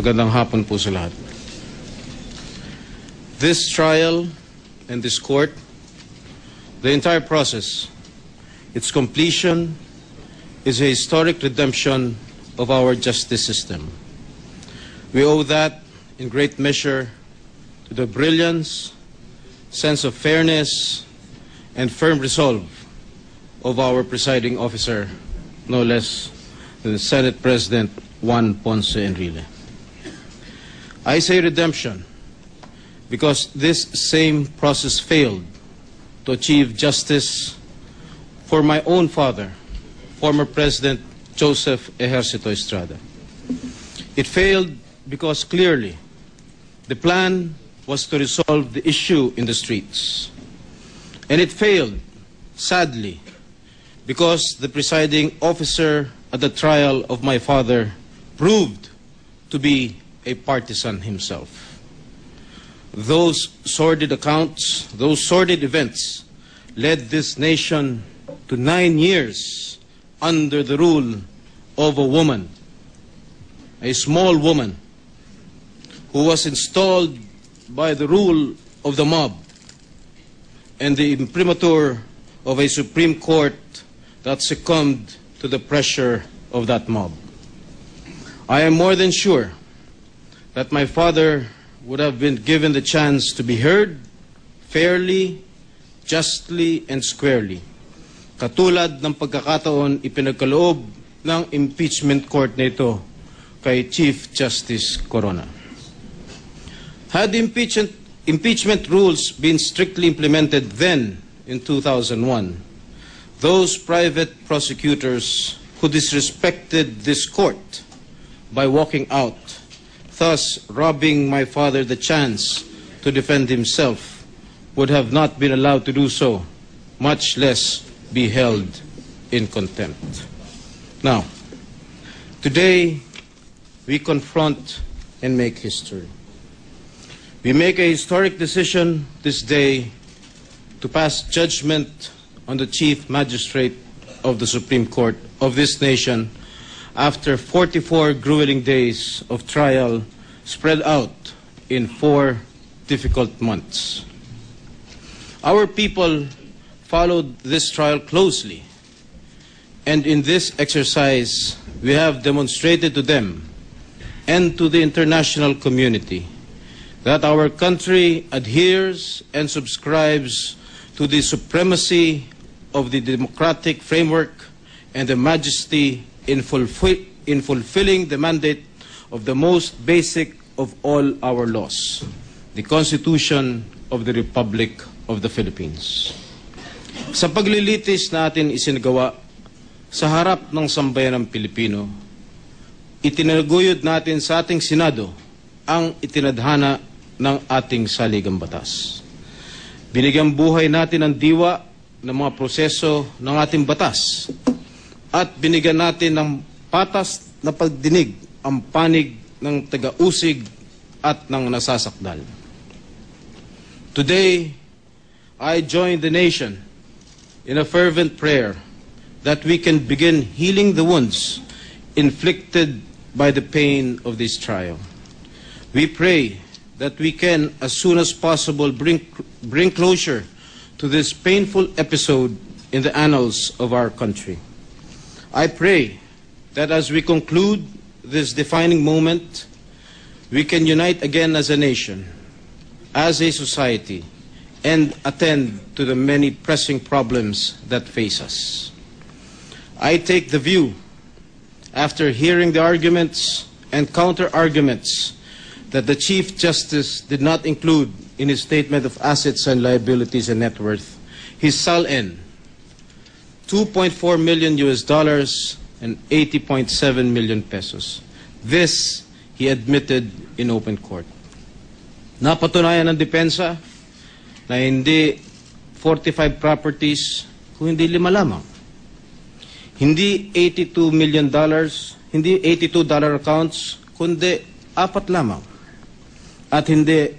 Magandang hapon po sa lahat. This trial and this court, the entire process, its completion is a historic redemption of our justice system. We owe that in great measure to the brilliance, sense of fairness, and firm resolve of our presiding officer, no less than the Senate President Juan Ponce Enrile. I say redemption because this same process failed to achieve justice for my own father, former President Joseph Ejercito Estrada. It failed because clearly the plan was to resolve the issue in the streets. And it failed, sadly, because the presiding officer at the trial of my father proved to be a partisan himself. Those sordid accounts, those sordid events led this nation to 9 years under the rule of a woman, a small woman who was installed by the rule of the mob and the imprimatur of a Supreme Court that succumbed to the pressure of that mob. I am more than sure that my father would have been given the chance to be heard fairly, justly, and squarely, katulad ng pagkakataon ipinagkaloob ng impeachment court nito kay Chief Justice Corona. Had the impeachment rules been strictly implemented then in 2001, those private prosecutors who disrespected this court by walking out, thus robbing my father the chance to defend himself, would have not been allowed to do so, much less be held in contempt. Now, today we confront and make history. We make a historic decision this day to pass judgment on the Chief Magistrate of the Supreme Court of this nation after 44 grueling days of trial spread out in 4 difficult months. Our people followed this trial closely, and in this exercise we have demonstrated to them and to the international community that our country adheres and subscribes to the supremacy of the democratic framework and the majesty in fulfilling the mandate of the most basic of all our laws, the Constitution of the Republic of the Philippines. Sa paglilitis natin isinagawa sa harap ng sambayan ng Pilipino, itinaguyod natin sa ating Senado ang itinadhana ng ating saligang batas. Binigyang buhay natin ang diwa ng mga proseso ng ating batas at binigyan natin ng patas na pagdinig ang panig ng taga-usig at ng nasasakdal. Today, I join the nation in a fervent prayer that we can begin healing the wounds inflicted by the pain of this trial. We pray that we can, as soon as possible, bring closure to this painful episode in the annals of our country. I pray that as we conclude this defining moment, we can unite again as a nation, as a society, and attend to the many pressing problems that face us. I take the view, after hearing the arguments and counter-arguments, that the Chief Justice did not include in his statement of assets and liabilities and net worth his SALN, $2.4 million and 80.7 million pesos. This he admitted in open court. Napatunayan ng depensa na hindi 45 properties, kung hindi 5 lamang. Hindi $82 million, hindi $82 accounts, kundi 4 lamang. At hindi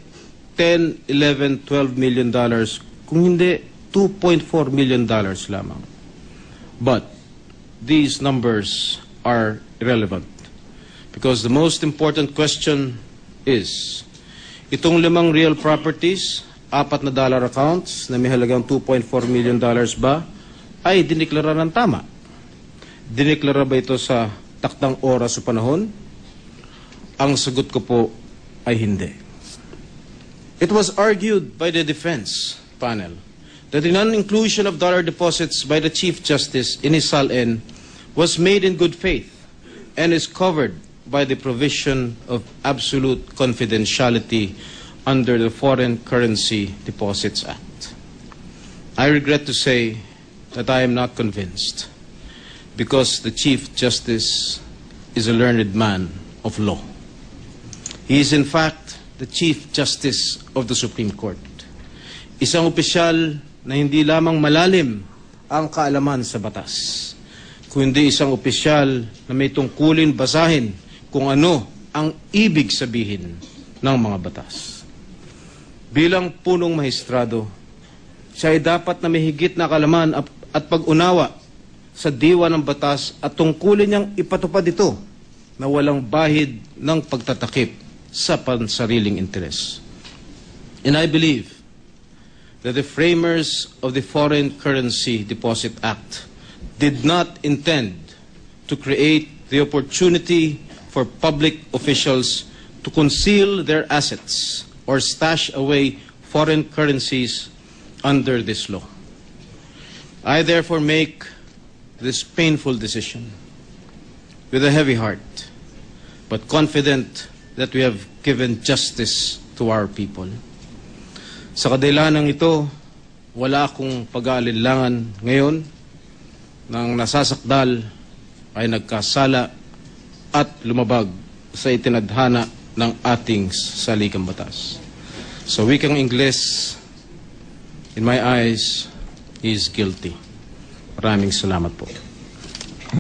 10, 11, 12 million dollars, kung hindi $2.4 million lamang. But these numbers are irrelevant Because the most important question is, itong 5 real properties, 4 na dollar accounts na may halagang $2.4 million ba ay diniklara ng tama? Diniklara ba ito sa takdang oras o panahon? Ang sagot ko po ay hindi. It was argued by the defense panel that the non-inclusion of dollar deposits by the Chief Justice in his SAL-N was made in good faith and is covered by the provision of absolute confidentiality under the Foreign Currency Deposits Act. I regret to say that I am not convinced, because the Chief Justice is a learned man of law. He is in fact the Chief Justice of the Supreme Court. Isang opisyal na hindi lamang malalim ang kaalaman sa batas, kundi isang opisyal na may tungkulin basahin kung ano ang ibig sabihin ng mga batas. Bilang punong mahistrado, siya ay dapat na may higit na kaalaman at pag-unawa sa diwa ng batas at tungkulin niyang ipatupad ito na walang bahid ng pagtatakip sa pansariling interes. And I believe that the framers of the Foreign Currency Deposit Act did not intend to create the opportunity for public officials to conceal their assets or stash away foreign currencies under this law. I therefore make this painful decision with a heavy heart, but confident that we have given justice to our people. Sa kadahilanan ito, wala akong pag-aalinlangan ngayon ng nasasakdal ay nagkasala at lumabag sa itinadhana ng ating saligang batas. Sa wikang Ingles, in my eyes, he is guilty. Maraming salamat po.